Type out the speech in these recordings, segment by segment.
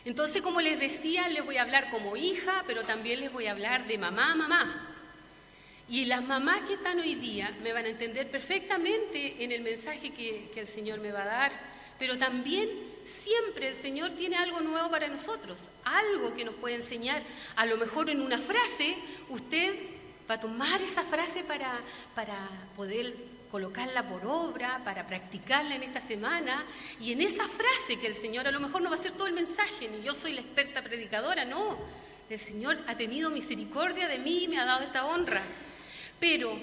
Entonces, como les decía, les voy a hablar como hija, pero también les voy a hablar de mamá. Y las mamás que están hoy día me van a entender perfectamente en el mensaje que el Señor me va a dar, pero también siempre el Señor tiene algo nuevo para nosotros, algo que nos puede enseñar. A lo mejor en una frase, usted va a tomar esa frase para poder colocarla por obra, para practicarla en esta semana, y en esa frase que el Señor a lo mejor no va a ser todo el mensaje, ni yo soy la experta predicadora, no. El Señor ha tenido misericordia de mí y me ha dado esta honra. Pero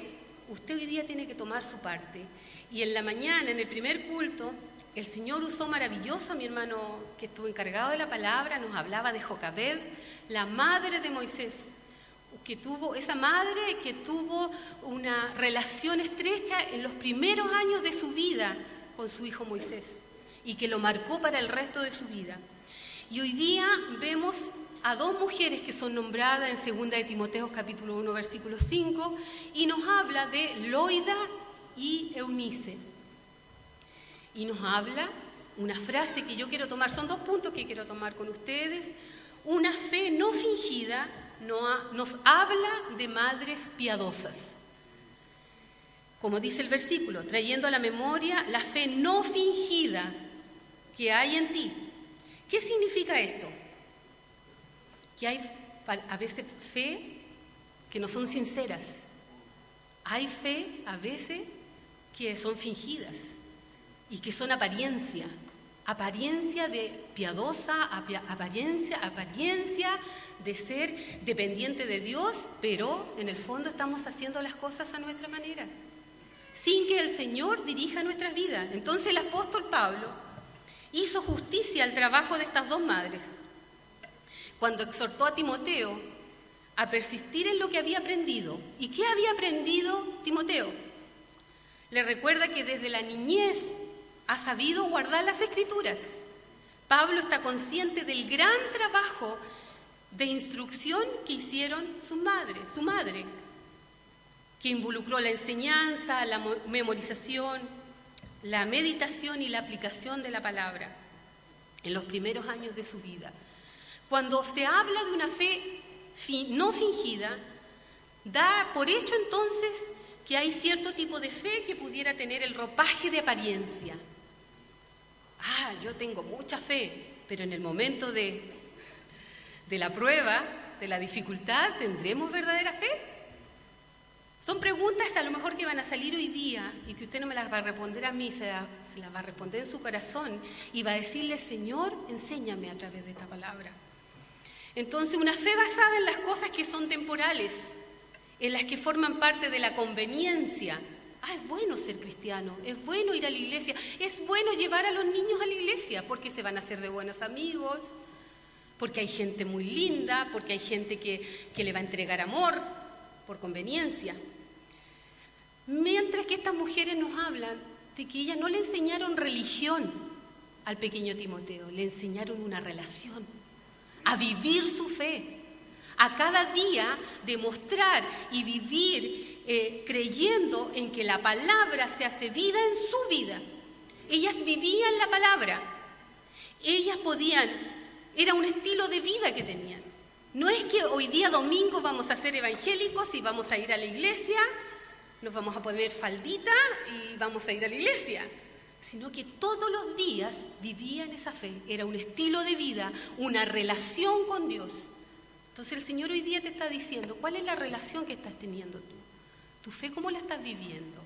usted hoy día tiene que tomar su parte. Y en la mañana, en el primer culto, el Señor usó maravilloso a mi hermano que estuvo encargado de la palabra, nos hablaba de Jocabed, la madre de Moisés, esa madre que tuvo una relación estrecha en los primeros años de su vida con su hijo Moisés y que lo marcó para el resto de su vida. Y hoy día vemos a dos mujeres que son nombradas en 2 de Timoteo capítulo 1 versículo 5 y nos habla de Loida y Eunice. Y nos habla una frase que yo quiero tomar, son 2 puntos que quiero tomar con ustedes. Una fe no fingida nos habla de madres piadosas. Como dice el versículo, trayendo a la memoria la fe no fingida que hay en ti. ¿Qué significa esto? Que hay a veces fe que no son sinceras. Hay fe a veces que son fingidas y que son apariencia de piadosa, apariencia de ser dependiente de Dios, pero en el fondo estamos haciendo las cosas a nuestra manera, sin que el Señor dirija nuestras vidas. Entonces el apóstol Pablo hizo justicia al trabajo de estas dos madres cuando exhortó a Timoteo a persistir en lo que había aprendido. ¿Y qué había aprendido Timoteo? Le recuerda que desde la niñez ha sabido guardar las Escrituras. Pablo está consciente del gran trabajo de instrucción que hicieron su madre, que involucró la enseñanza, la memorización, la meditación y la aplicación de la palabra en los primeros años de su vida. Cuando se habla de una fe no fingida, da por hecho entonces que hay cierto tipo de fe que pudiera tener el ropaje de apariencia. Yo tengo mucha fe, pero en el momento de la prueba, de la dificultad, ¿tendremos verdadera fe? Son preguntas a lo mejor que van a salir hoy día y que usted no me las va a responder a mí, se las va a responder en su corazón y va a decirle, Señor, enséñame a través de esta palabra. Entonces, una fe basada en las cosas que son temporales, en las que forman parte de la conveniencia. Es bueno ser cristiano, es bueno ir a la iglesia, es bueno llevar a los niños a la iglesia porque se van a hacer de buenos amigos, porque hay gente muy linda, porque hay gente que le va a entregar amor por conveniencia. Mientras que estas mujeres nos hablan de que ellas no le enseñaron religión al pequeño Timoteo, le enseñaron una relación, a vivir su fe, a cada día demostrar y vivir creyendo en que la palabra se hace vida en su vida. Ellas vivían la palabra, ellas era un estilo de vida que tenían. No es que hoy día domingo vamos a ser evangélicos y vamos a ir a la iglesia, nos vamos a poner faldita y vamos a ir a la iglesia, sino que todos los días vivían esa fe, era un estilo de vida, una relación con Dios. Entonces el Señor hoy día te está diciendo, ¿cuál es la relación que estás teniendo tú? ¿Tu fe cómo la estás viviendo?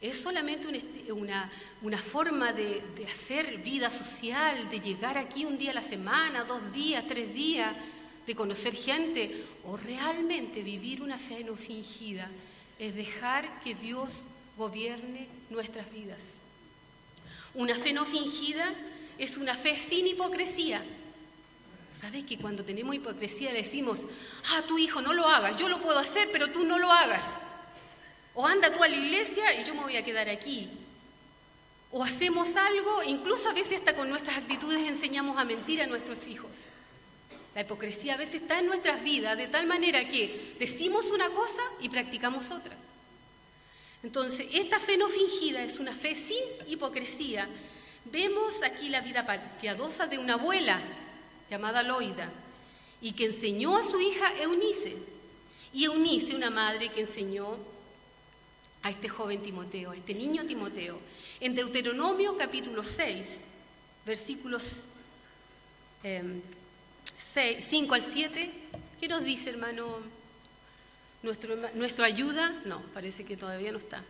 ¿Es solamente una forma de hacer vida social, de llegar aquí un día a la semana, 2 días, 3 días, de conocer gente? ¿O realmente vivir una fe no fingida es dejar que Dios gobierne nuestras vidas? Una fe no fingida es una fe sin hipocresía. ¿Sabes que cuando tenemos hipocresía decimos, tu hijo no lo hagas, yo lo puedo hacer, pero tú no lo hagas? O anda tú a la iglesia y yo me voy a quedar aquí. O hacemos algo, incluso a veces hasta con nuestras actitudes enseñamos a mentir a nuestros hijos. La hipocresía a veces está en nuestras vidas de tal manera que decimos una cosa y practicamos otra. Entonces, esta fe no fingida es una fe sin hipocresía. Vemos aquí la vida piadosa de una abuela llamada Loida, y que enseñó a su hija Eunice. Y Eunice, una madre que enseñó a este joven Timoteo, a este niño Timoteo. En Deuteronomio capítulo 6, versículos 5 al 7, ¿qué nos dice, hermano? ¿Nuestra ayuda? No, parece que todavía no está.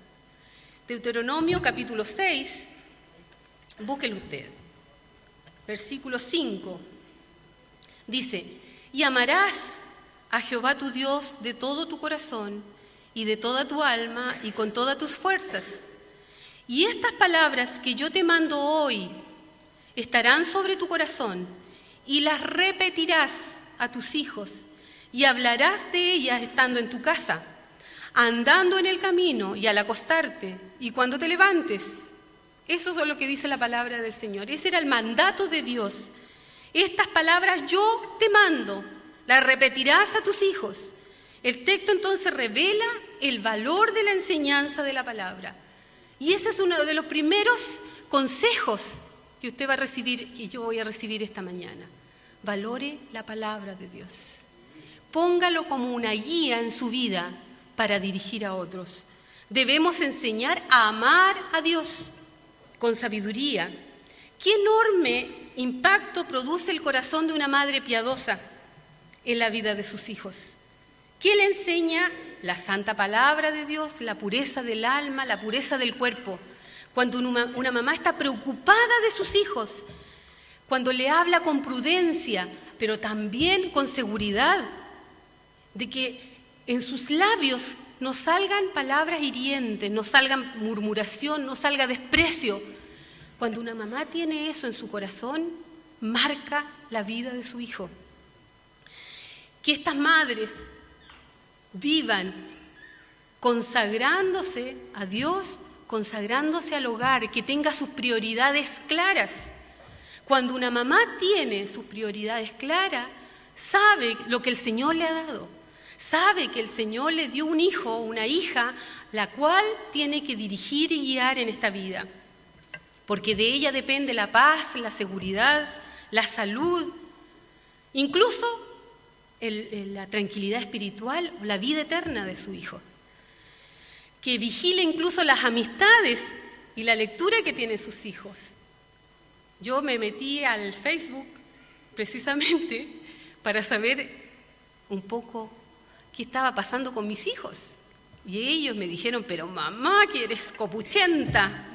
Deuteronomio capítulo 6, búsquelo usted. Versículo 5, dice: y amarás a Jehová tu Dios de todo tu corazón y de toda tu alma y con todas tus fuerzas. Y estas palabras que yo te mando hoy estarán sobre tu corazón y las repetirás a tus hijos y hablarás de ellas estando en tu casa, andando en el camino y al acostarte y cuando te levantes. Eso es lo que dice la palabra del Señor. Ese era el mandato de Dios. Estas palabras yo te mando, las repetirás a tus hijos. El texto entonces revela el valor de la enseñanza de la palabra. Y ese es uno de los primeros consejos que usted va a recibir, que yo voy a recibir esta mañana. Valore la palabra de Dios. Póngalo como una guía en su vida para dirigir a otros. Debemos enseñar a amar a Dios con sabiduría. ¿Qué enorme impacto produce el corazón de una madre piadosa en la vida de sus hijos? ¿Qué le enseña? La santa palabra de Dios, la pureza del alma, la pureza del cuerpo. Cuando una mamá está preocupada de sus hijos, cuando le habla con prudencia, pero también con seguridad, de que en sus labios no salgan palabras hirientes, no salgan murmuración, no salga desprecio. Cuando una mamá tiene eso en su corazón, marca la vida de su hijo. Que estas madres vivan consagrándose a Dios, consagrándose al hogar, que tenga sus prioridades claras. Cuando una mamá tiene sus prioridades claras, sabe lo que el Señor le ha dado. Sabe que el Señor le dio un hijo o una hija, la cual tiene que dirigir y guiar en esta vida. Porque de ella depende la paz, la seguridad, la salud, incluso la tranquilidad espiritual o la vida eterna de su hijo. Que vigile incluso las amistades y la lectura que tienen sus hijos. Yo me metí al Facebook precisamente para saber un poco qué estaba pasando con mis hijos. Y ellos me dijeron: pero mamá, que eres copuchenta.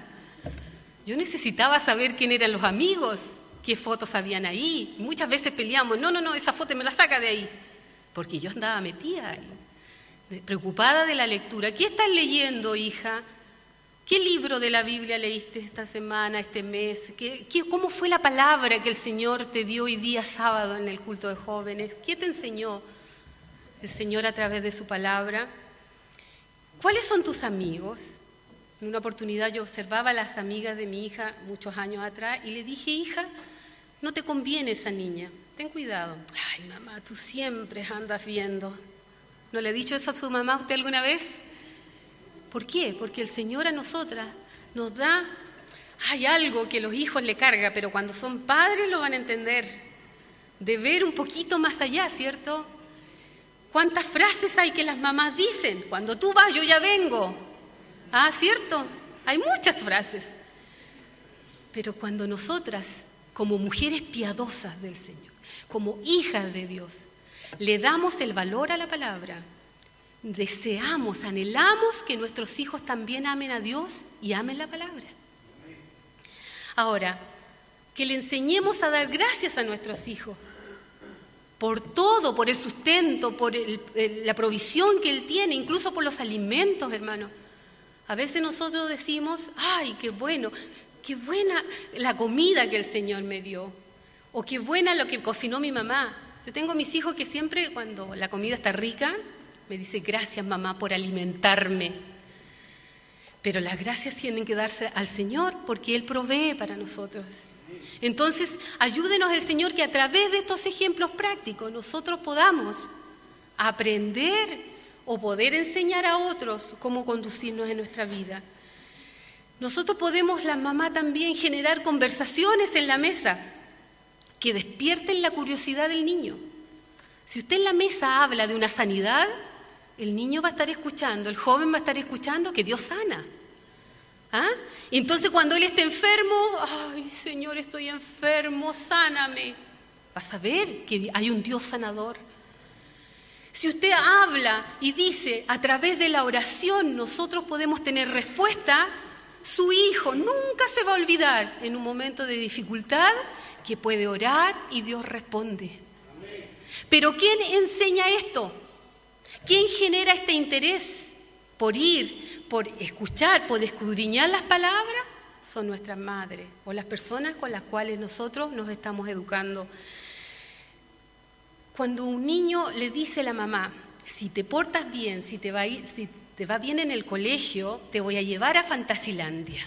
Yo necesitaba saber quién eran los amigos, qué fotos habían ahí. Muchas veces peleamos: no, esa foto me la saca de ahí. Porque yo andaba metida ahí, preocupada de la lectura. ¿Qué estás leyendo, hija? ¿Qué libro de la Biblia leíste esta semana, este mes? ¿Cómo fue la palabra que el Señor te dio hoy día sábado en el culto de jóvenes? ¿Qué te enseñó el Señor a través de su palabra? ¿Cuáles son tus amigos? En una oportunidad yo observaba a las amigas de mi hija muchos años atrás y le dije: hija, no te conviene esa niña, ten cuidado. Ay, mamá, tú siempre andas viendo. ¿No le ha dicho eso a su mamá usted alguna vez? ¿Por qué? Porque el Señor a nosotras nos da, hay algo que los hijos le carga, pero cuando son padres lo van a entender, de ver un poquito más allá, ¿cierto? ¿Cuántas frases hay que las mamás dicen? Cuando tú vas, yo ya vengo. Ah, ¿cierto? Hay muchas frases. Pero cuando nosotras, como mujeres piadosas del Señor, como hijas de Dios, le damos el valor a la palabra, deseamos, anhelamos que nuestros hijos también amen a Dios y amen la palabra. Ahora, que le enseñemos a dar gracias a nuestros hijos por todo, por el sustento, por la provisión que Él tiene, incluso por los alimentos, hermano. A veces nosotros decimos: ay, qué bueno, qué buena la comida que el Señor me dio, o qué buena lo que cocinó mi mamá. Yo tengo mis hijos que siempre, cuando la comida está rica, me dice: gracias, mamá, por alimentarme. Pero las gracias tienen que darse al Señor, porque Él provee para nosotros. Entonces, ayúdenos el Señor que a través de estos ejemplos prácticos nosotros podamos aprender o poder enseñar a otros cómo conducirnos en nuestra vida. Nosotros podemos, las mamás también, generar conversaciones en la mesa. que despierten la curiosidad del niño. Si usted en la mesa habla de una sanidad, el niño va a estar escuchando, el joven va a estar escuchando que Dios sana. ¿Ah? Entonces cuando él esté enfermo, ay Señor, estoy enfermo, sáname. Vas a ver que hay un Dios sanador. Si usted habla y dice, a través de la oración nosotros podemos tener respuesta, su hijo nunca se va a olvidar en un momento de dificultad que puede orar y Dios responde. Pero ¿quién enseña esto? ¿Quién genera este interés por ir, por escuchar, por escudriñar las palabras? Son nuestras madres o las personas con las cuales nosotros nos estamos educando. Cuando un niño le dice a la mamá, si te portas bien, si te va bien en el colegio, te voy a llevar a Fantasilandia.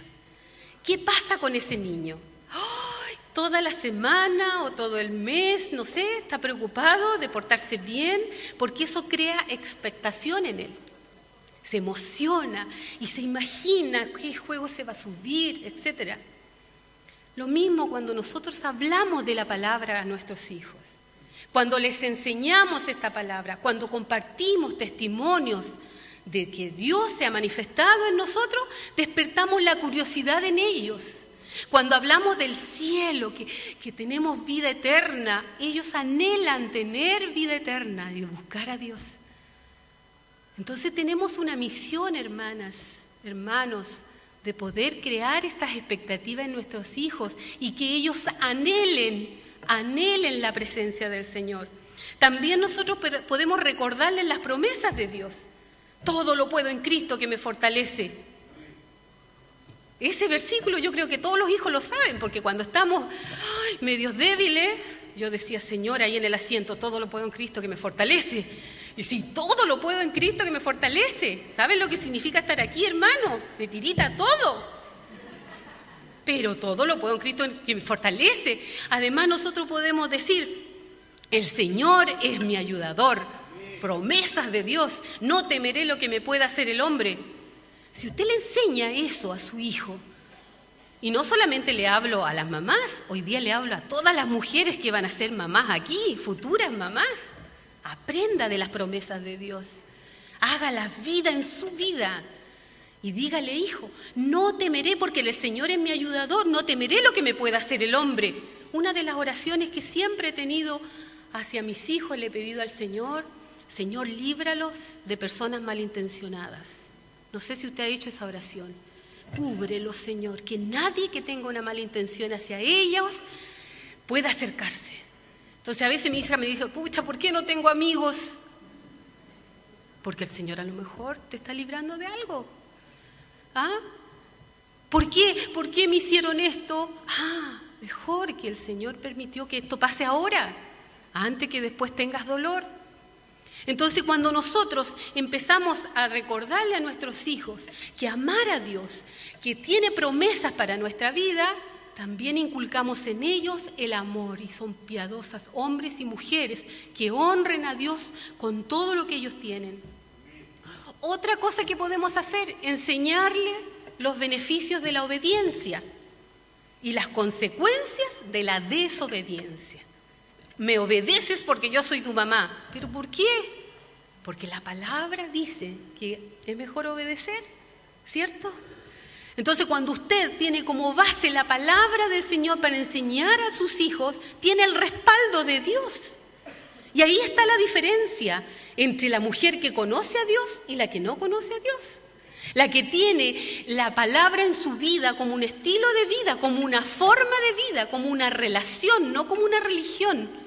¿Qué pasa con ese niño? ¡Ay! Toda la semana o todo el mes, no sé, está preocupado de portarse bien, porque eso crea expectación en él. Se emociona y se imagina qué juego se va a subir, etc. Lo mismo cuando nosotros hablamos de la palabra a nuestros hijos. Cuando les enseñamos esta palabra, cuando compartimos testimonios de que Dios se ha manifestado en nosotros, despertamos la curiosidad en ellos. Cuando hablamos del cielo, que tenemos vida eterna, ellos anhelan tener vida eterna y buscar a Dios. Entonces tenemos una misión, hermanas, hermanos, de poder crear estas expectativas en nuestros hijos y que ellos anhelen la presencia del Señor. También nosotros podemos recordarles las promesas de Dios. Todo lo puedo en Cristo que me fortalece. Ese versículo yo creo que todos los hijos lo saben, porque cuando estamos medios débiles, yo decía, Señor, ahí en el asiento, todo lo puedo en Cristo que me fortalece. Y si todo lo puedo en Cristo que me fortalece, ¿saben lo que significa estar aquí, hermano? Me tirita todo. Pero todo lo puedo en Cristo que me fortalece. Además, nosotros podemos decir, el Señor es mi ayudador. Promesas de Dios, no temeré lo que me pueda hacer el hombre. Si usted le enseña eso a su hijo, y no solamente le hablo a las mamás, hoy día le hablo a todas las mujeres que van a ser mamás aquí, futuras mamás. Aprenda de las promesas de Dios. Haga la vida en su vida. Y dígale, hijo, no temeré porque el Señor es mi ayudador, no temeré lo que me pueda hacer el hombre. Una de las oraciones que siempre he tenido hacia mis hijos, le he pedido al Señor, Señor, líbralos de personas malintencionadas. No sé si usted ha hecho esa oración. Cúbrelos, Señor, que nadie que tenga una mala intención hacia ellos pueda acercarse. Entonces a veces mi hija me dice, pucha, ¿por qué no tengo amigos? Porque el Señor a lo mejor te está librando de algo. ¿Ah? ¿Por qué me hicieron esto? Mejor que el Señor permitió que esto pase ahora, antes que después tengas dolor. Entonces, cuando nosotros empezamos a recordarle a nuestros hijos que amar a Dios, que tiene promesas para nuestra vida, también inculcamos en ellos el amor, y son piadosas hombres y mujeres que honren a Dios con todo lo que ellos tienen. Otra cosa que podemos hacer, enseñarle los beneficios de la obediencia y las consecuencias de la desobediencia. Me obedeces porque yo soy tu mamá. ¿Pero por qué? Porque la palabra dice que es mejor obedecer, ¿cierto? Entonces, cuando usted tiene como base la palabra del Señor para enseñar a sus hijos, tiene el respaldo de Dios. Y ahí está la diferencia entre la mujer que conoce a Dios y la que no conoce a Dios. La que tiene la palabra en su vida como un estilo de vida, como una forma de vida, como una relación, no como una religión.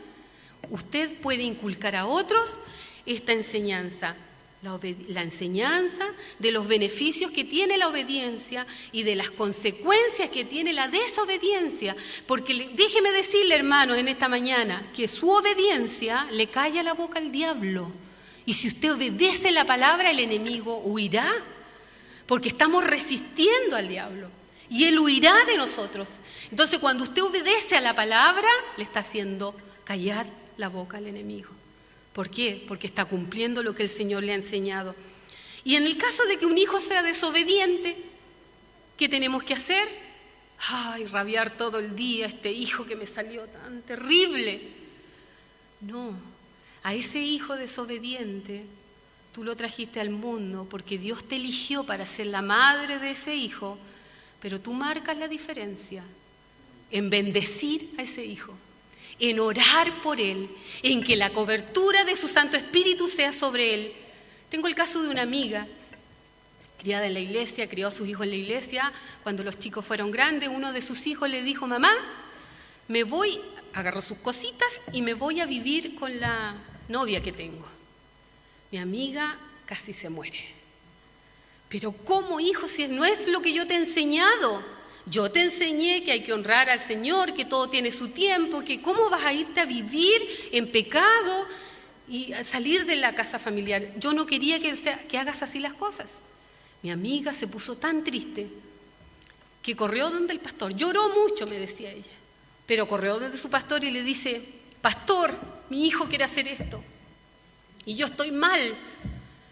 Usted puede inculcar a otros esta enseñanza, la enseñanza de los beneficios que tiene la obediencia y de las consecuencias que tiene la desobediencia. Porque déjeme decirle, hermanos, en esta mañana, que su obediencia le calla la boca al diablo. Y si usted obedece la palabra, el enemigo huirá. Porque estamos resistiendo al diablo y él huirá de nosotros. Entonces, cuando usted obedece a la palabra, le está haciendo callar la boca al enemigo. ¿Por qué? Porque está cumpliendo lo que el Señor le ha enseñado. Y en el caso de que un hijo sea desobediente, ¿qué tenemos que hacer? ay, rabiar todo el día, este hijo que me salió tan terrible. No, a ese hijo desobediente tú lo trajiste al mundo porque Dios te eligió para ser la madre de ese hijo, pero tú marcas la diferencia en bendecir a ese hijo, en orar por él, en que la cobertura de su Santo Espíritu sea sobre él. Tengo el caso de una amiga, criada en la iglesia, crió a sus hijos en la iglesia. Cuando los chicos fueron grandes, uno de sus hijos le dijo: mamá, me voy, agarró sus cositas y me voy a vivir con la novia que tengo. Mi amiga casi se muere. Pero ¿cómo, hijo, si no es lo que yo te he enseñado? Yo te enseñé que hay que honrar al Señor, que todo tiene su tiempo, que cómo vas a irte a vivir en pecado y a salir de la casa familiar. Yo no quería que hagas así las cosas. Mi amiga se puso tan triste que corrió donde el pastor. Lloró mucho, me decía ella, pero corrió donde su pastor y le dice: pastor, mi hijo quiere hacer esto y yo estoy mal,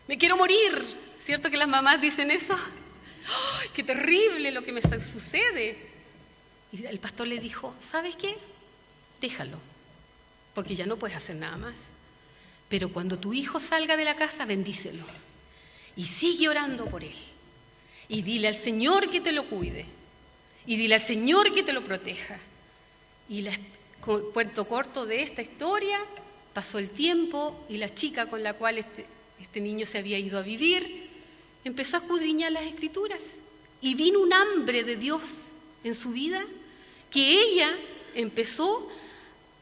me quiero morir. ¿Cierto que las mamás dicen eso? ¡Ay, qué terrible lo que me sucede! Y el pastor le dijo: ¿sabes qué? Déjalo, porque ya no puedes hacer nada más. Pero cuando tu hijo salga de la casa, bendícelo. Y sigue orando por él. Y dile al Señor que te lo cuide. Y dile al Señor que te lo proteja. Y cuento corto de esta historia, pasó el tiempo y la chica con la cual este niño se había ido a vivir empezó a escudriñar las Escrituras. Y vino un hambre de Dios en su vida que ella empezó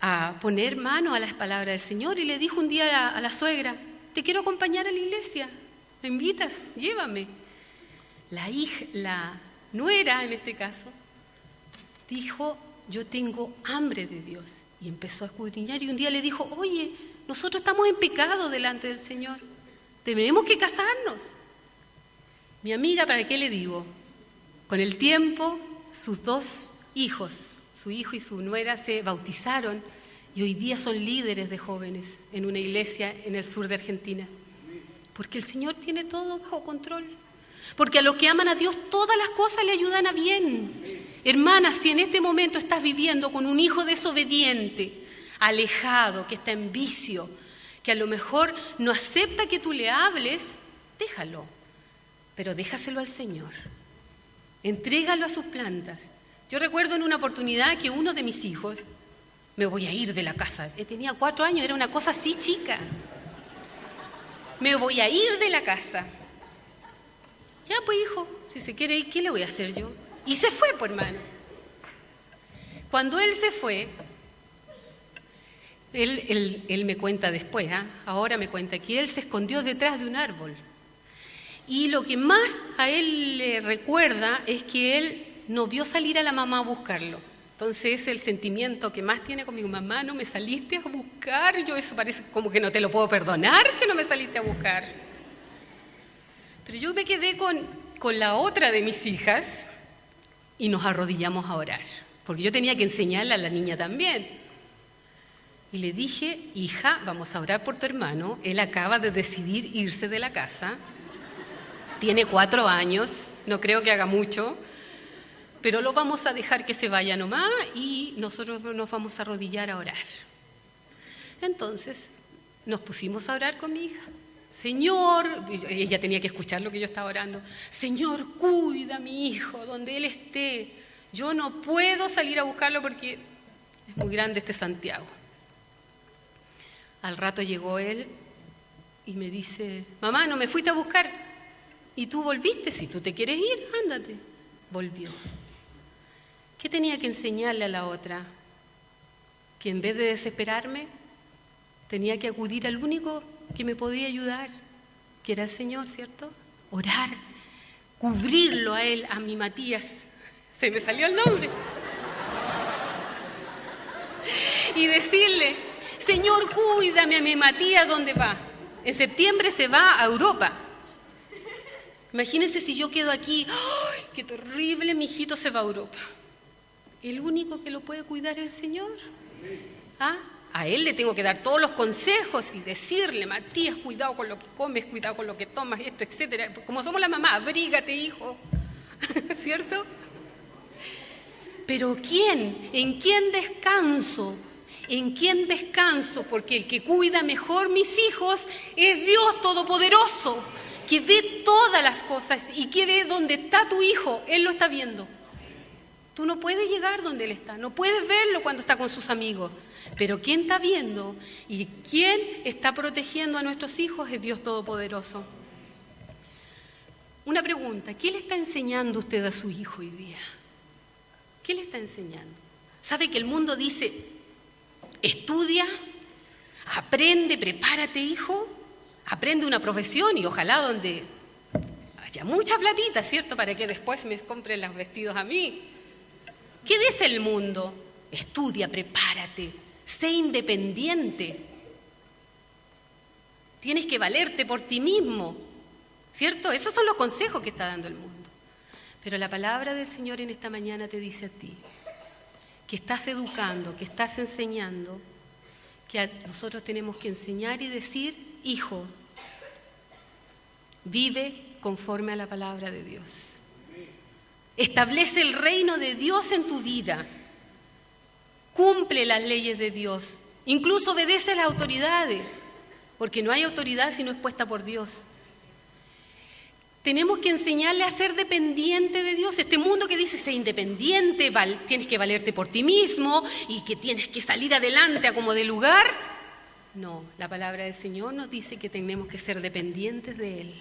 a poner mano a las palabras del Señor y le dijo un día a la suegra: te quiero acompañar a la iglesia. ¿Me invitas? Llévame. La nuera, en este caso, dijo: yo tengo hambre de Dios. Y empezó a escudriñar y un día le dijo: oye, nosotros estamos en pecado delante del Señor. Tenemos que casarnos. Mi amiga, ¿para qué le digo? Con el tiempo, sus dos hijos, su hijo y su nuera, se bautizaron y hoy día son líderes de jóvenes en una iglesia en el sur de Argentina. Porque el Señor tiene todo bajo control. Porque a los que aman a Dios todas las cosas le ayudan a bien. Hermana, si en este momento estás viviendo con un hijo desobediente, alejado, que está en vicio, que a lo mejor no acepta que tú le hables, déjalo. Pero déjaselo al Señor. Entrégalo a sus plantas. Yo recuerdo en una oportunidad que uno de mis hijos: me voy a ir de la casa. Tenía 4 años, era una cosa así chica. Me voy a ir de la casa. Ya pues, hijo, si se quiere ir, ¿qué le voy a hacer yo? Y se fue, pues, hermano. Cuando él se fue, él me cuenta después, ahora me cuenta que él se escondió detrás de un árbol. Y lo que más a él le recuerda es que él no vio salir a la mamá a buscarlo. Entonces es el sentimiento que más tiene conmigo: mamá, no me saliste a buscar. Yo eso parece como que no te lo puedo perdonar, que no me saliste a buscar. Pero yo me quedé con la otra de mis hijas y nos arrodillamos a orar, porque yo tenía que enseñarle a la niña también. Y le dije: hija, vamos a orar por tu hermano. Él acaba de decidir irse de la casa. Tiene 4 años, no creo que haga mucho, pero lo vamos a dejar que se vaya nomás y nosotros nos vamos a arrodillar a orar. Entonces nos pusimos a orar con mi hija. Señor, ella tenía que escuchar lo que yo estaba orando. Señor, cuida a mi hijo donde él esté. Yo no puedo salir a buscarlo porque es muy grande este Santiago. Al rato llegó él y me dice: mamá, ¿no me fuiste a buscar? ¿Y tú volviste? Si tú te quieres ir, ándate. Volvió. ¿Qué tenía que enseñarle a la otra? Que en vez de desesperarme, tenía que acudir al único que me podía ayudar, que era el Señor, ¿cierto? Orar, cubrirlo a él, a mi Matías. Se me salió el nombre. Y decirle: Señor, cuídame a mi Matías, ¿dónde va? En septiembre se va a Europa. Imagínense si yo quedo aquí: ¡ay, qué terrible, mi hijito se va a Europa! El único que lo puede cuidar es el Señor. A él le tengo que dar todos los consejos y decirle: Matías, cuidado con lo que comes, cuidado con lo que tomas, esto, etcétera. Como somos la mamá, abrígate, hijo. ¿Cierto? Pero ¿quién? ¿En quién descanso? ¿En quién descanso? Porque el que cuida mejor mis hijos es Dios Todopoderoso, que ve todas las cosas y que ve dónde está tu hijo. Él lo está viendo. Tú no puedes llegar donde Él está, no puedes verlo cuando está con sus amigos. Pero ¿quién está viendo y quién está protegiendo a nuestros hijos? Es Dios Todopoderoso. Una pregunta, ¿qué le está enseñando usted a su hijo hoy día? ¿Qué le está enseñando? ¿Sabe que el mundo dice, estudia, aprende, prepárate, hijo, aprende una profesión y ojalá donde haya mucha platita, ¿cierto? Para que después me compren los vestidos a mí. ¿Qué dice el mundo? Estudia, prepárate, sé independiente. Tienes que valerte por ti mismo, ¿cierto? Esos son los consejos que está dando el mundo. Pero la palabra del Señor en esta mañana te dice a ti que estás educando, que estás enseñando, que nosotros tenemos que enseñar y decir, hijo, vive conforme a la palabra de Dios. Establece el reino de Dios en tu vida. Cumple las leyes de Dios. Incluso obedece a las autoridades, porque no hay autoridad si no es puesta por Dios. Tenemos que enseñarle a ser dependiente de Dios. Este mundo que dice ser independiente, tienes que valerte por ti mismo y que tienes que salir adelante a como de lugar. No, la palabra del Señor nos dice que tenemos que ser dependientes de Él.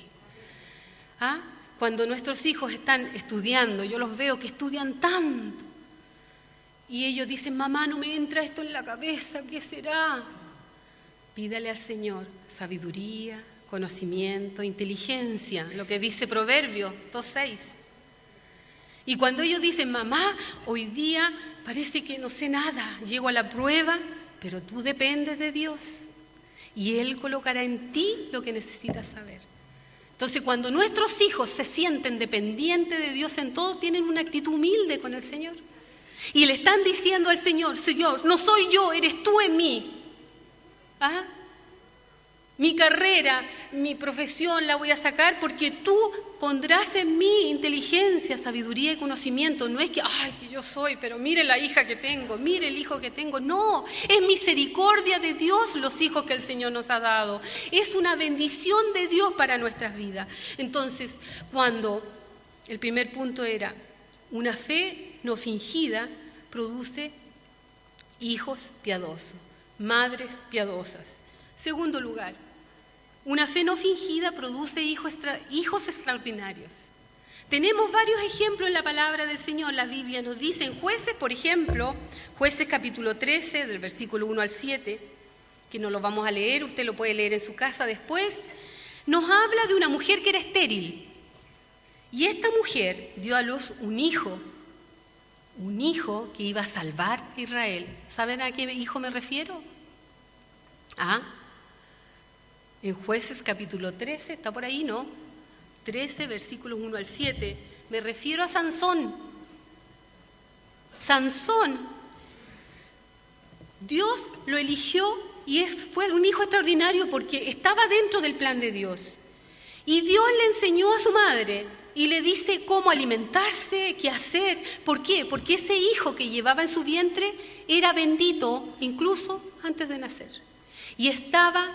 ¿Ah? Cuando nuestros hijos están estudiando, yo los veo que estudian tanto. Y ellos dicen, mamá, no me entra esto en la cabeza, ¿qué será? Pídale al Señor sabiduría, conocimiento, inteligencia, lo que dice Proverbios 2:6. Y cuando ellos dicen, mamá, hoy día parece que no sé nada, llego a la prueba, pero tú dependes de Dios y Él colocará en ti lo que necesitas saber. Entonces, cuando nuestros hijos se sienten dependientes de Dios en todo, tienen una actitud humilde con el Señor. Y le están diciendo al Señor, Señor, no soy yo, eres tú en mí. ¿Ah? Mi carrera, mi profesión la voy a sacar porque tú pondrás en mí inteligencia, sabiduría y conocimiento. No es que, ay, que yo soy, pero mire la hija que tengo, mire el hijo que tengo. No, es misericordia de Dios los hijos que el Señor nos ha dado. Es una bendición de Dios para nuestras vidas. Entonces, cuando el primer punto era, una fe no fingida produce hijos piadosos, madres piadosas. Segundo lugar, una fe no fingida produce hijos extraordinarios. Tenemos varios ejemplos en la palabra del Señor. La Biblia nos dice en Jueces, por ejemplo, Jueces capítulo 13, del versículo 1 al 7, que no lo vamos a leer, usted lo puede leer en su casa después, nos habla de una mujer que era estéril. Y esta mujer dio a luz un hijo que iba a salvar a Israel. ¿Saben a qué hijo me refiero? En Jueces capítulo 13, está por ahí, ¿no? 13, versículos 1 al 7. Me refiero a Sansón. Sansón, Dios lo eligió y fue un hijo extraordinario porque estaba dentro del plan de Dios. Y Dios le enseñó a su madre y le dice cómo alimentarse, qué hacer. ¿Por qué? Porque ese hijo que llevaba en su vientre era bendito incluso antes de nacer. Y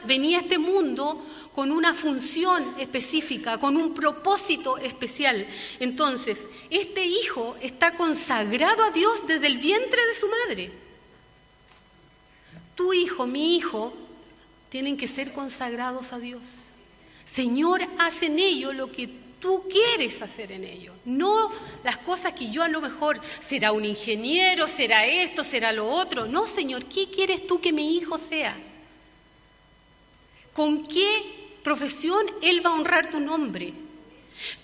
venía a este mundo con una función específica, con un propósito especial. Entonces, este hijo está consagrado a Dios desde el vientre de su madre. Tu hijo, mi hijo, tienen que ser consagrados a Dios. Señor, haz en ellos lo que tú quieres hacer en ellos, no las cosas que yo a lo mejor, será un ingeniero, será esto, será lo otro. No, Señor, ¿qué quieres tú que mi hijo sea? ¿Con qué profesión Él va a honrar tu nombre?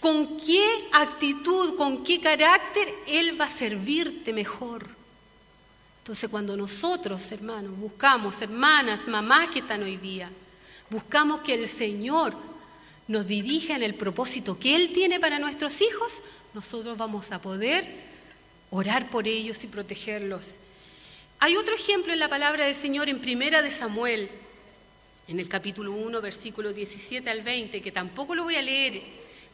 ¿Con qué actitud, con qué carácter Él va a servirte mejor? Entonces, cuando nosotros, hermanos, buscamos, hermanas, mamás que están hoy día, buscamos que el Señor nos dirija en el propósito que Él tiene para nuestros hijos, nosotros vamos a poder orar por ellos y protegerlos. Hay otro ejemplo en la palabra del Señor en Primera de Samuel, en el capítulo 1, versículos 17 al 20, que tampoco lo voy a leer,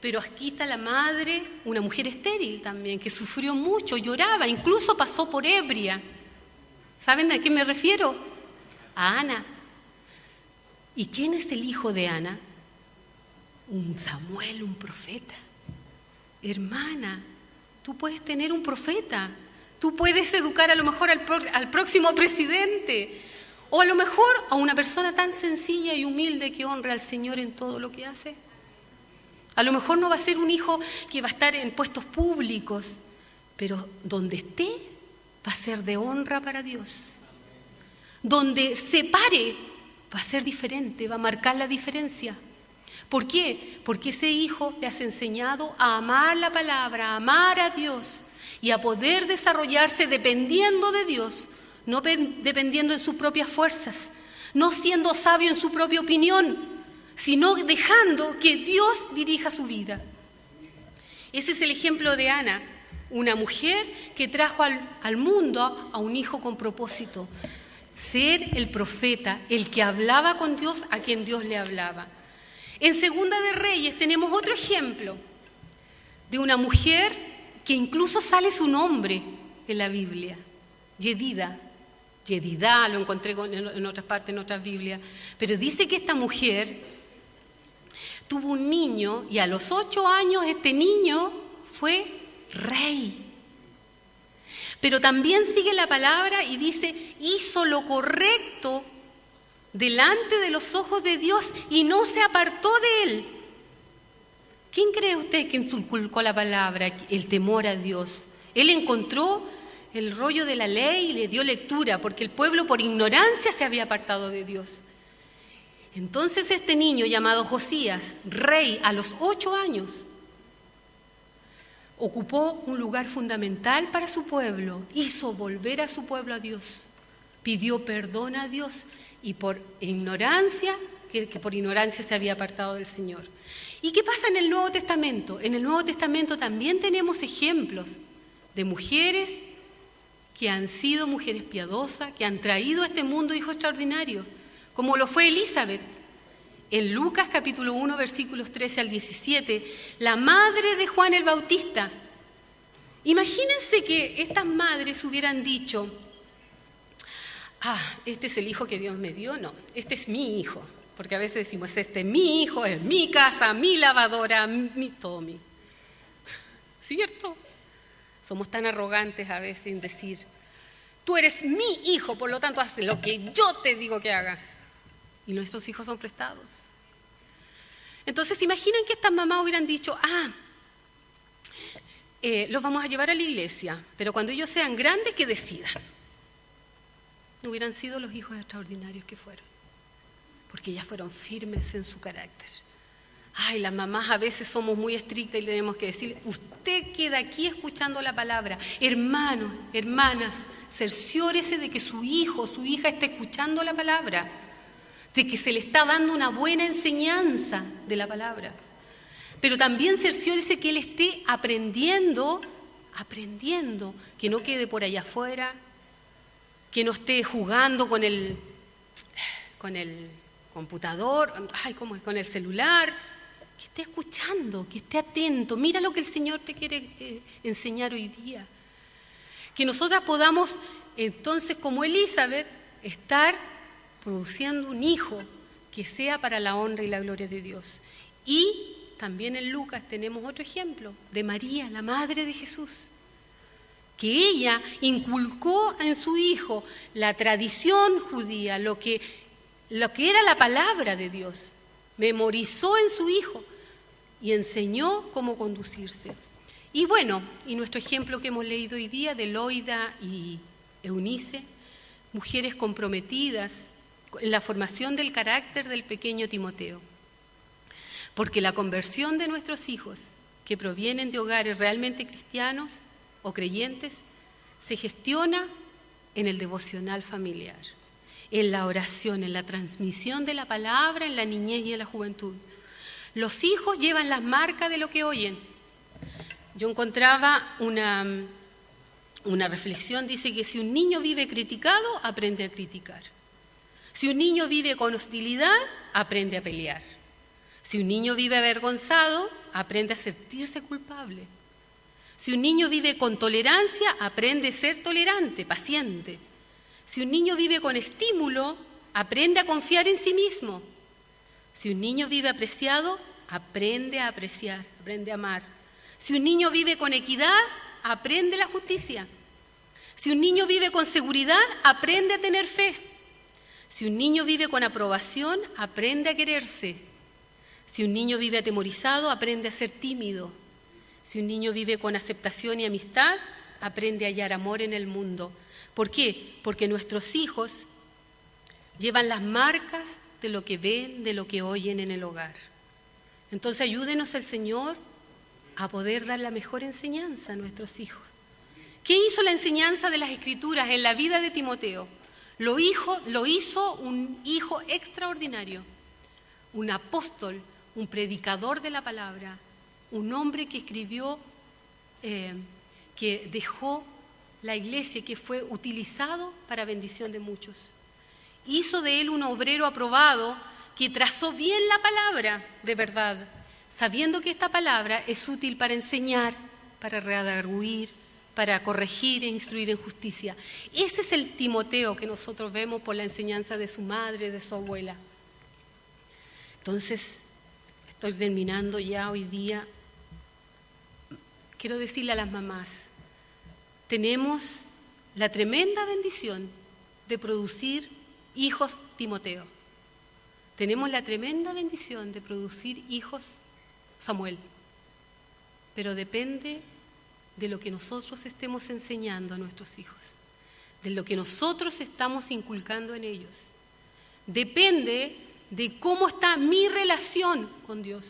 Pero aquí está la madre, una mujer estéril también, que sufrió mucho, lloraba, incluso pasó por ebria. ¿Saben a qué me refiero? A Ana. ¿Y quién es el hijo de Ana? Un Samuel, un profeta. Hermana, tú puedes tener un profeta. Tú puedes educar a lo mejor al próximo presidente. O a lo mejor a una persona tan sencilla y humilde que honra al Señor en todo lo que hace. A lo mejor no va a ser un hijo que va a estar en puestos públicos, pero donde esté va a ser de honra para Dios. Donde se pare va a ser diferente, va a marcar la diferencia. ¿Por qué? Porque ese hijo le has enseñado a amar la palabra, a amar a Dios y a poder desarrollarse dependiendo de Dios, no dependiendo en sus propias fuerzas, no siendo sabio en su propia opinión, sino dejando que Dios dirija su vida. Ese es el ejemplo de Ana, una mujer que trajo al mundo a un hijo con propósito, ser el profeta, el que hablaba con Dios, a quien Dios le hablaba. En Segunda de Reyes tenemos otro ejemplo de una mujer que incluso sale su nombre en la Biblia, Yedida. Yedidá, lo encontré en otras partes, en otras Biblias, pero dice que esta mujer tuvo un niño y a los 8 años este niño fue rey. Pero también sigue la palabra y dice, hizo lo correcto delante de los ojos de Dios y no se apartó de él. ¿Quién cree usted que inculcó la palabra, el temor a Dios? Él encontró el rollo de la ley y le dio lectura, porque el pueblo por ignorancia se había apartado de Dios. Entonces este niño llamado Josías, rey a los 8 años, ocupó un lugar fundamental para su pueblo, hizo volver a su pueblo a Dios, pidió perdón a Dios y por ignorancia, que por ignorancia se había apartado del Señor. ¿Y qué pasa en el Nuevo Testamento? En el Nuevo Testamento también tenemos ejemplos de mujeres que han sido mujeres piadosas, que han traído a este mundo hijos extraordinarios, como lo fue Elizabeth. En Lucas capítulo 1, versículos 13 al 17, la madre de Juan el Bautista. Imagínense que estas madres hubieran dicho, este es el hijo que Dios me dio, no, este es mi hijo, porque a veces decimos, este es mi hijo, es mi casa, mi lavadora, todo mío. ¿Cierto? Somos tan arrogantes a veces en decir, tú eres mi hijo, por lo tanto haz lo que yo te digo que hagas. Y nuestros hijos son prestados. Entonces, imaginen que estas mamás hubieran dicho, los vamos a llevar a la iglesia, pero cuando ellos sean grandes, que decidan. No hubieran sido los hijos extraordinarios que fueron, porque ellas fueron firmes en su carácter. Las mamás a veces somos muy estrictas y le tenemos que decir, usted queda aquí escuchando la palabra. Hermanos, hermanas, cerciórese de que su hijo o su hija esté escuchando la palabra, de que se le está dando una buena enseñanza de la palabra. Pero también cerciórese que él esté aprendiendo, que no quede por allá afuera, que no esté jugando con el computador, con el celular, que esté escuchando, que esté atento. Mira lo que el Señor te quiere enseñar hoy día. Que nosotras podamos, entonces, como Elizabeth, estar produciendo un hijo que sea para la honra y la gloria de Dios. Y también en Lucas tenemos otro ejemplo de María, la madre de Jesús, que ella inculcó en su hijo la tradición judía, lo que era la palabra de Dios, memorizó en su hijo y enseñó cómo conducirse. Y bueno, y nuestro ejemplo que hemos leído hoy día de Loida y Eunice, mujeres comprometidas en la formación del carácter del pequeño Timoteo. Porque la conversión de nuestros hijos que provienen de hogares realmente cristianos o creyentes se gestiona en el devocional familiar, en la oración, en la transmisión de la palabra en la niñez y en la juventud. Los hijos llevan las marcas de lo que oyen. Yo encontraba una reflexión, dice que si un niño vive criticado, aprende a criticar. Si un niño vive con hostilidad, aprende a pelear. Si un niño vive avergonzado, aprende a sentirse culpable. Si un niño vive con tolerancia, aprende a ser tolerante, paciente. Si un niño vive con estímulo, aprende a confiar en sí mismo. Si un niño vive apreciado, aprende a apreciar, aprende a amar. Si un niño vive con equidad, aprende la justicia. Si un niño vive con seguridad, aprende a tener fe. Si un niño vive con aprobación, aprende a quererse. Si un niño vive atemorizado, aprende a ser tímido. Si un niño vive con aceptación y amistad, aprende a hallar amor en el mundo. ¿Por qué? Porque nuestros hijos llevan las marcas de lo que ven, de lo que oyen en el hogar. Entonces ayúdenos el Señor a poder dar la mejor enseñanza a nuestros hijos. ¿Qué hizo la enseñanza de las Escrituras en la vida de Timoteo? Lo hizo un hijo extraordinario, un apóstol, un predicador de la palabra, un hombre que escribió, que dejó la iglesia, que fue utilizado para bendición de muchos. Hizo de él un obrero aprobado que trazó bien la palabra de verdad, sabiendo que esta palabra es útil para enseñar, para redarguir, para corregir e instruir en justicia. Ese es el Timoteo que nosotros vemos por la enseñanza de su madre, de su abuela. Entonces, estoy terminando ya hoy día. Quiero decirle a las mamás, tenemos la tremenda bendición de producir hijos Timoteo. Tenemos la tremenda bendición de producir hijos Samuel. Pero depende de lo que nosotros estemos enseñando a nuestros hijos, de lo que nosotros estamos inculcando en ellos. Depende de cómo está mi relación con Dios.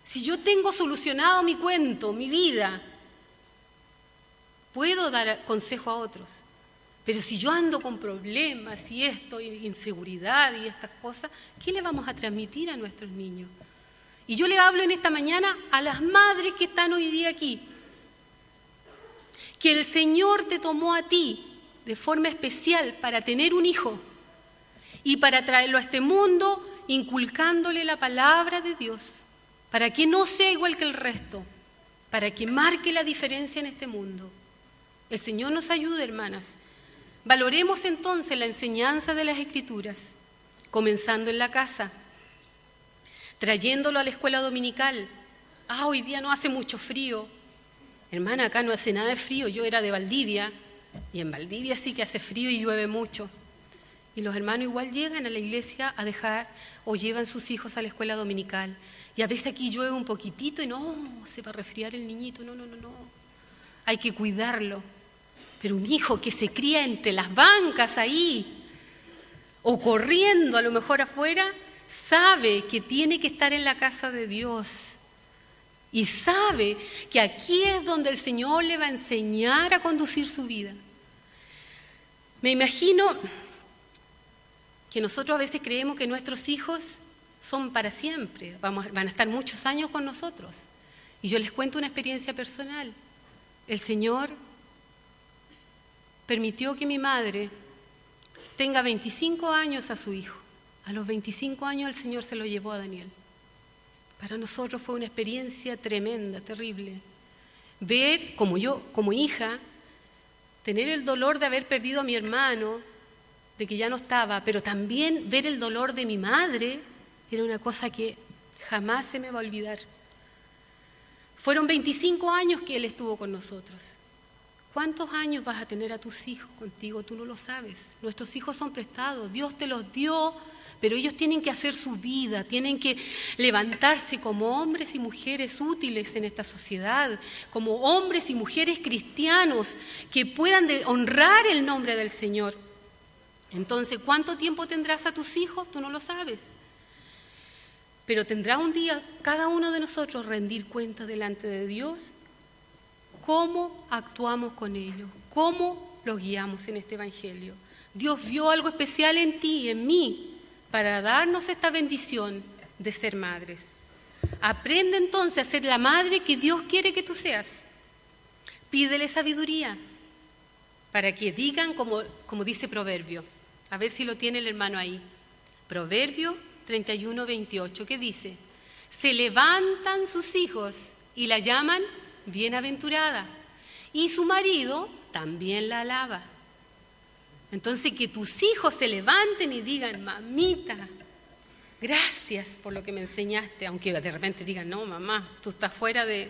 Si yo tengo solucionado mi cuento, mi vida, puedo dar consejo a otros. Pero si yo ando con problemas y esto, y inseguridad y estas cosas, ¿qué le vamos a transmitir a nuestros niños? Y yo le hablo en esta mañana a las madres que están hoy día aquí. Que el Señor te tomó a ti de forma especial para tener un hijo y para traerlo a este mundo inculcándole la palabra de Dios, para que no sea igual que el resto, para que marque la diferencia en este mundo. El Señor nos ayude, hermanas. Valoremos entonces la enseñanza de las Escrituras, comenzando en la casa, trayéndolo a la escuela dominical. Hoy día no hace mucho frío. Hermana, acá no hace nada de frío. Yo era de Valdivia, y en Valdivia sí que hace frío y llueve mucho. Y los hermanos igual llegan a la iglesia a dejar o llevan sus hijos a la escuela dominical. Y a veces aquí llueve un poquitito y no, se va a resfriar el niñito. No. Hay que cuidarlo. Pero un hijo que se cría entre las bancas ahí, o corriendo a lo mejor afuera, sabe que tiene que estar en la casa de Dios. Y sabe que aquí es donde el Señor le va a enseñar a conducir su vida. Me imagino que nosotros a veces creemos que nuestros hijos son para siempre, van a estar muchos años con nosotros. Y yo les cuento una experiencia personal. El Señor permitió que mi madre tenga 25 años a su hijo. A los 25 años el Señor se lo llevó a Daniel. Para nosotros fue una experiencia tremenda, terrible. Ver, como yo, como hija, tener el dolor de haber perdido a mi hermano, de que ya no estaba, pero también ver el dolor de mi madre, era una cosa que jamás se me va a olvidar. Fueron 25 años que él estuvo con nosotros. ¿Cuántos años vas a tener a tus hijos contigo? Tú no lo sabes. Nuestros hijos son prestados, Dios te los dio, pero ellos tienen que hacer su vida, tienen que levantarse como hombres y mujeres útiles en esta sociedad, como hombres y mujeres cristianos que puedan honrar el nombre del Señor. Entonces, ¿cuánto tiempo tendrás a tus hijos? Tú no lo sabes. Pero tendrá un día cada uno de nosotros rendir cuenta delante de Dios cómo actuamos con ellos, cómo los guiamos en este evangelio. Dios vio algo especial en ti y en mí para darnos esta bendición de ser madres. Aprende entonces a ser la madre que Dios quiere que tú seas. Pídele sabiduría para que digan como dice Proverbio. A ver si lo tiene el hermano ahí. Proverbio 31:28, que dice: se levantan sus hijos y la llaman bienaventurada, y su marido también la alaba. Entonces, que tus hijos se levanten y digan: mamita, gracias por lo que me enseñaste, aunque de repente digan: no, mamá, tú estás fuera de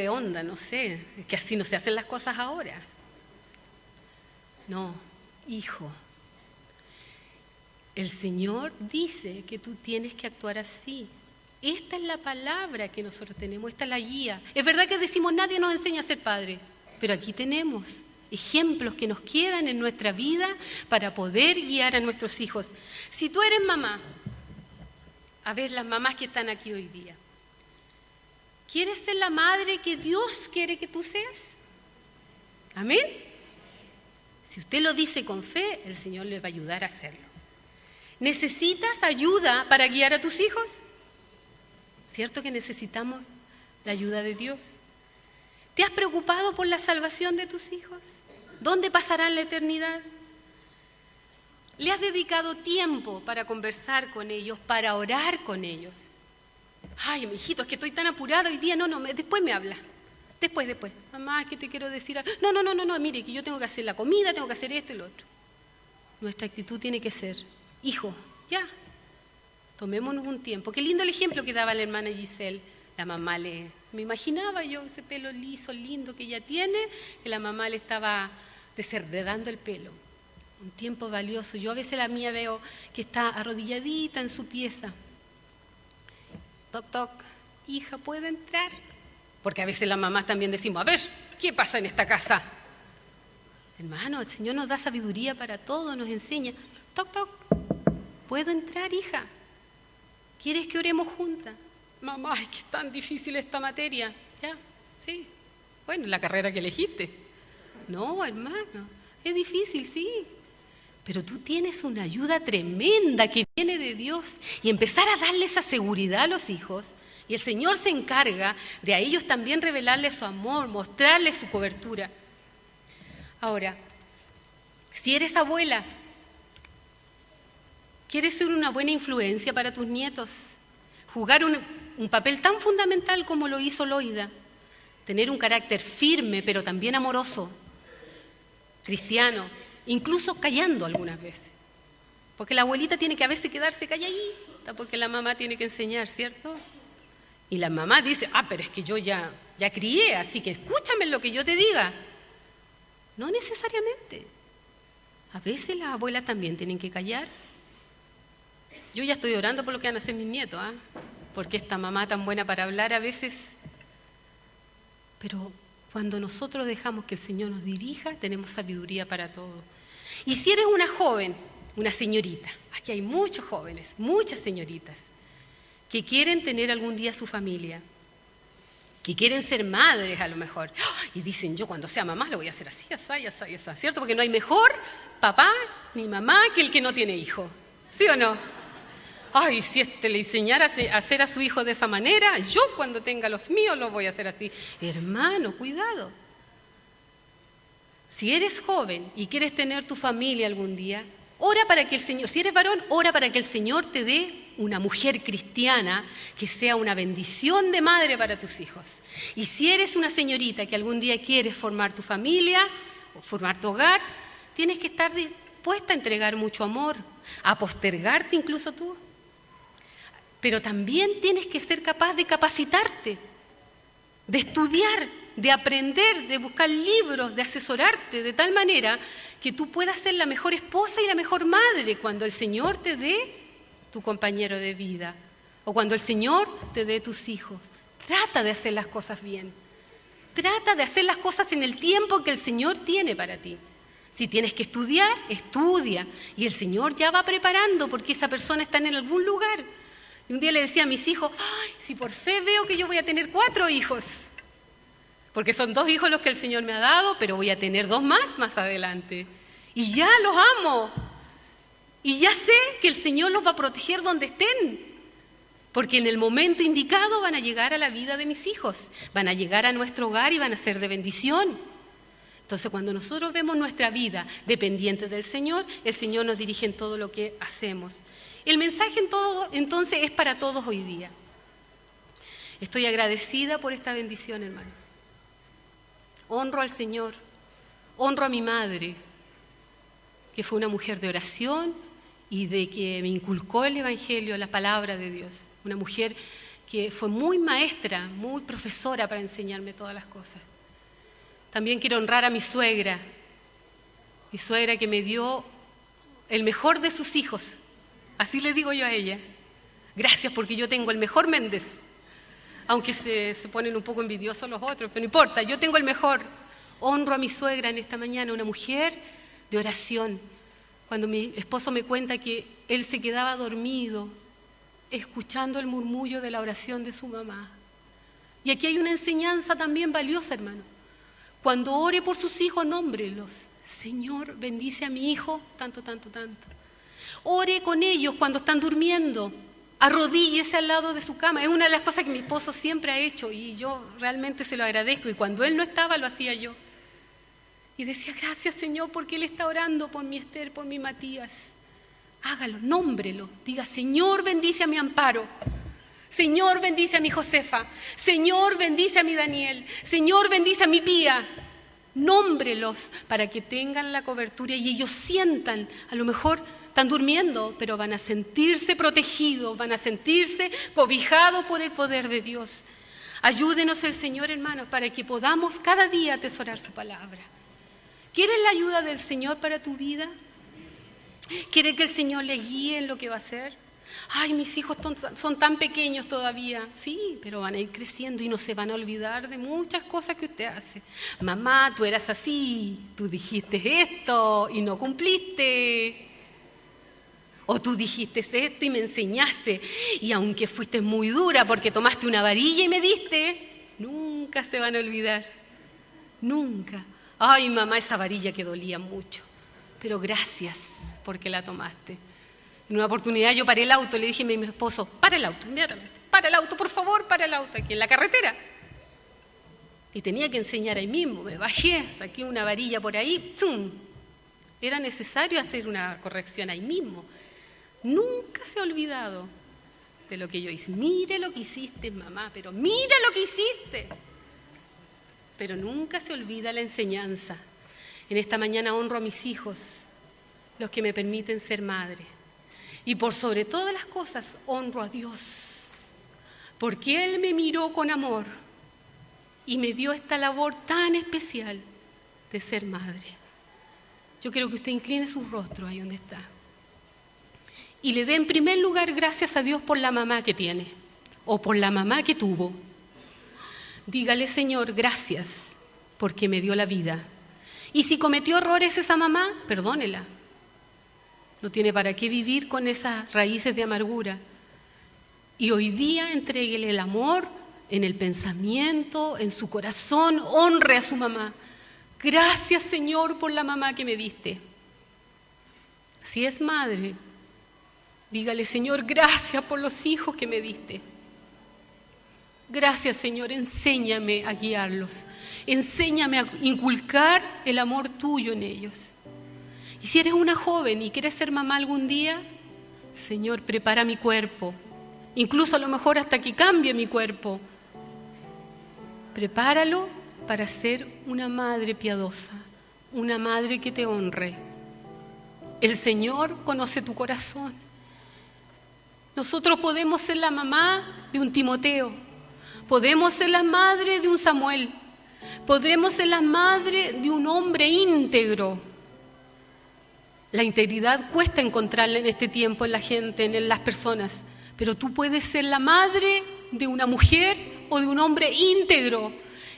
onda, no sé, es que así no se hacen las cosas ahora. No, hijo, el Señor dice que tú tienes que actuar así. Esta es la palabra que nosotros tenemos, esta es la guía. Es verdad que decimos: nadie nos enseña a ser padre, pero aquí tenemos ejemplos que nos quedan en nuestra vida para poder guiar a nuestros hijos. Si tú eres mamá, a ver las mamás que están aquí hoy día, ¿quieres ser la madre que Dios quiere que tú seas? ¿Amén? Si usted lo dice con fe, el Señor le va a ayudar a hacerlo. ¿Necesitas ayuda para guiar a tus hijos? ¿Cierto que necesitamos la ayuda de Dios? ¿Te has preocupado por la salvación de tus hijos? ¿Dónde pasarán la eternidad? ¿Le has dedicado tiempo para conversar con ellos, para orar con ellos? Ay, mijito, es que estoy tan apurada hoy día. No, después me habla. Después. Mamá, es que te quiero decir algo. No, mire, que yo tengo que hacer la comida, tengo que hacer esto y lo otro. Nuestra actitud tiene que ser: hijo, ya, tomémonos un tiempo. Qué lindo el ejemplo que daba la hermana Giselle. La mamá me imaginaba yo ese pelo liso, lindo que ella tiene, que la mamá le estaba desheredando el pelo. Un tiempo valioso. Yo a veces la mía veo que está arrodilladita en su pieza. Toc, toc, hija, ¿puedo entrar? Porque a veces las mamás también decimos: a ver, ¿qué pasa en esta casa? Hermano, el Señor nos da sabiduría para todo, nos enseña. Toc, toc, ¿puedo entrar, hija? ¿Quieres que oremos juntas? Mamá, es que es tan difícil esta materia. Ya, sí. Bueno, la carrera que elegiste. No, hermano, es difícil, sí. Pero tú tienes una ayuda tremenda que viene de Dios. Y empezar a darle esa seguridad a los hijos. Y el Señor se encarga de a ellos también revelarles su amor, mostrarles su cobertura. Ahora, si eres abuela, ¿quieres ser una buena influencia para tus nietos? Jugar un papel tan fundamental como lo hizo Loida. Tener un carácter firme, pero también amoroso, cristiano, incluso callando algunas veces. Porque la abuelita tiene que a veces quedarse calladita, porque la mamá tiene que enseñar, ¿cierto? Y la mamá dice: pero es que yo ya crié, así que escúchame lo que yo te diga. No necesariamente. A veces las abuelas también tienen que callar. Yo ya estoy orando por lo que van a hacer mis nietos, porque esta mamá tan buena para hablar a veces. Pero cuando nosotros dejamos que el Señor nos dirija, tenemos sabiduría para todo. Y si eres una joven, una señorita, aquí hay muchos jóvenes, muchas señoritas, que quieren tener algún día su familia, que quieren ser madres a lo mejor, y dicen: yo cuando sea mamá lo voy a hacer así, ¿cierto? Porque no hay mejor papá ni mamá que el que no tiene hijo, ¿sí o no? Ay, si le enseñara a hacer a su hijo de esa manera, yo cuando tenga los míos los voy a hacer así. Hermano, cuidado. Si eres joven y quieres tener tu familia algún día, ora para que el Señor, si eres varón, ora para que el Señor te dé una mujer cristiana que sea una bendición de madre para tus hijos. Y si eres una señorita que algún día quieres formar tu familia o formar tu hogar, tienes que estar dispuesta a entregar mucho amor, a postergarte incluso tú. Pero también tienes que ser capaz de capacitarte, de estudiar, de aprender, de buscar libros, de asesorarte, de tal manera que tú puedas ser la mejor esposa y la mejor madre cuando el Señor te dé tu compañero de vida o cuando el Señor te dé tus hijos. Trata de hacer las cosas bien. Trata de hacer las cosas en el tiempo que el Señor tiene para ti. Si tienes que estudiar, estudia. Y el Señor ya va preparando porque esa persona está en algún lugar. Y un día le decía a mis hijos: si por fe veo que yo voy a tener 4 hijos, porque son 2 hijos los que el Señor me ha dado, pero voy a tener 2 más adelante. Y ya los amo. Y ya sé que el Señor los va a proteger donde estén. Porque en el momento indicado van a llegar a la vida de mis hijos. Van a llegar a nuestro hogar y van a ser de bendición. Entonces, cuando nosotros vemos nuestra vida dependiente del Señor, el Señor nos dirige en todo lo que hacemos. El mensaje entonces es para todos hoy día. Estoy agradecida por esta bendición, hermanos. Honro al Señor, honro a mi madre, que fue una mujer de oración y de que me inculcó el Evangelio, la palabra de Dios. Una mujer que fue muy maestra, muy profesora para enseñarme todas las cosas. También quiero honrar a mi suegra que me dio el mejor de sus hijos. Así le digo yo a ella. Gracias, porque yo tengo el mejor Méndez. Aunque se ponen un poco envidiosos los otros, pero no importa, yo tengo el mejor. Honro a mi suegra en esta mañana, una mujer de oración. Cuando mi esposo me cuenta que él se quedaba dormido, escuchando el murmullo de la oración de su mamá. Y aquí hay una enseñanza también valiosa, hermano. Cuando ore por sus hijos, nómbrelos. Señor, bendice a mi hijo, tanto, tanto, tanto. Ore con ellos cuando están durmiendo. Arrodíllese al lado de su cama. Es una de las cosas que mi esposo siempre ha hecho y yo realmente se lo agradezco. Y cuando él no estaba, lo hacía yo. Y decía, gracias, Señor, porque él está orando por mi Esther, por mi Matías. Hágalo, nómbrelo. Diga, Señor, bendice a mi Amparo. Señor, bendice a mi Josefa. Señor, bendice a mi Daniel. Señor, bendice a mi Pía. Nómbrelos para que tengan la cobertura y ellos sientan, a lo mejor están durmiendo, pero van a sentirse protegidos, van a sentirse cobijados por el poder de Dios. Ayúdenos el Señor, hermanos, para que podamos cada día atesorar su palabra. ¿Quieres la ayuda del Señor para tu vida? ¿Quieres que el Señor le guíe en lo que va a hacer? Ay, mis hijos son tan pequeños todavía. Sí, pero van a ir creciendo y no se van a olvidar de muchas cosas que usted hace. Mamá, tú eras así, tú dijiste esto y no cumpliste. O tú dijiste esto y me enseñaste. Y aunque fuiste muy dura porque tomaste una varilla y me diste, nunca se van a olvidar. Nunca. Ay, mamá, esa varilla que dolía mucho. Pero gracias porque la tomaste. En una oportunidad yo paré el auto, le dije a mi esposo, para el auto, inmediatamente. Para el auto, por favor, para el auto, aquí en la carretera. Y tenía que enseñar ahí mismo. Me bajé, saqué una varilla por ahí. ¡Tum! Era necesario hacer una corrección ahí mismo. Nunca se ha olvidado de lo que yo hice. Mire lo que hiciste, mamá, pero mira lo que hiciste. Pero nunca se olvida la enseñanza. En esta mañana honro a mis hijos, los que me permiten ser madre. Y por sobre todas las cosas honro a Dios, porque Él me miró con amor y me dio esta labor tan especial de ser madre. Yo quiero que usted incline su rostro ahí donde está. Y le dé en primer lugar gracias a Dios por la mamá que tiene o por la mamá que tuvo. Dígale, Señor, gracias porque me dio la vida. Y si cometió errores esa mamá, perdónela. No tiene para qué vivir con esas raíces de amargura. Y hoy día entréguele el amor en el pensamiento, en su corazón, honre a su mamá. Gracias, Señor, por la mamá que me diste. Si es madre, dígale, Señor, gracias por los hijos que me diste. Gracias, Señor, enséñame a guiarlos. Enséñame a inculcar el amor tuyo en ellos. Y si eres una joven y quieres ser mamá algún día, Señor, prepara mi cuerpo. Incluso a lo mejor hasta que cambie mi cuerpo. Prepáralo para ser una madre piadosa, una madre que te honre. El Señor conoce tu corazón. Nosotros podemos ser la mamá de un Timoteo, podemos ser la madre de un Samuel, podremos ser la madre de un hombre íntegro. La integridad cuesta encontrarla en este tiempo en la gente, en las personas, pero tú puedes ser la madre de una mujer o de un hombre íntegro,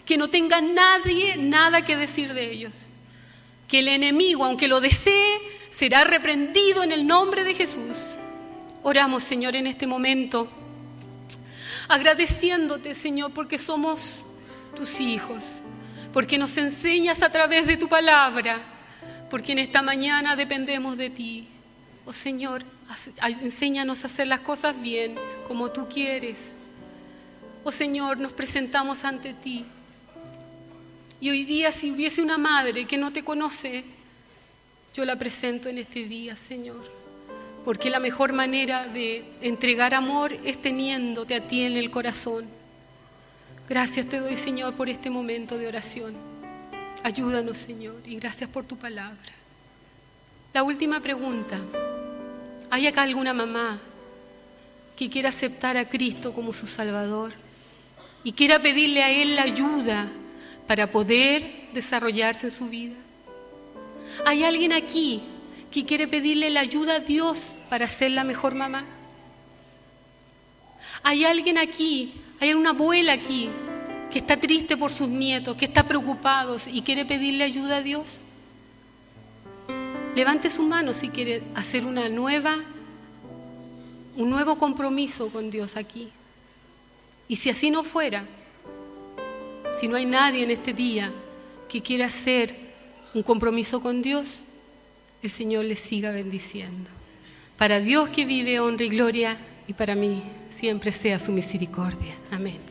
que no tenga nadie nada que decir de ellos. Que el enemigo, aunque lo desee, será reprendido en el nombre de Jesús. Oramos, Señor, en este momento, agradeciéndote, Señor, porque somos tus hijos, porque nos enseñas a través de tu palabra, porque en esta mañana dependemos de ti. Oh Señor, enséñanos a hacer las cosas bien, como tú quieres. Oh Señor, nos presentamos ante ti. Y hoy día, si hubiese una madre que no te conoce, yo la presento en este día, Señor. Porque la mejor manera de entregar amor es teniéndote a ti en el corazón. Gracias te doy, Señor, por este momento de oración. Ayúdanos, Señor, y gracias por tu palabra. La última pregunta. ¿Hay acá alguna mamá que quiera aceptar a Cristo como su Salvador y quiera pedirle a Él la ayuda para poder desarrollarse en su vida? ¿Hay alguien aquí que quiere pedirle la ayuda a Dios para ser la mejor mamá? ¿Hay alguien aquí, hay una abuela aquí que está triste por sus nietos, que está preocupado y quiere pedirle ayuda a Dios? Levante su mano si quiere hacer un nuevo compromiso con Dios aquí. Y si así no fuera, si no hay nadie en este día que quiera hacer un compromiso con Dios, el Señor les siga bendiciendo. Para Dios que vive, honra y gloria, y para mí siempre sea su misericordia. Amén.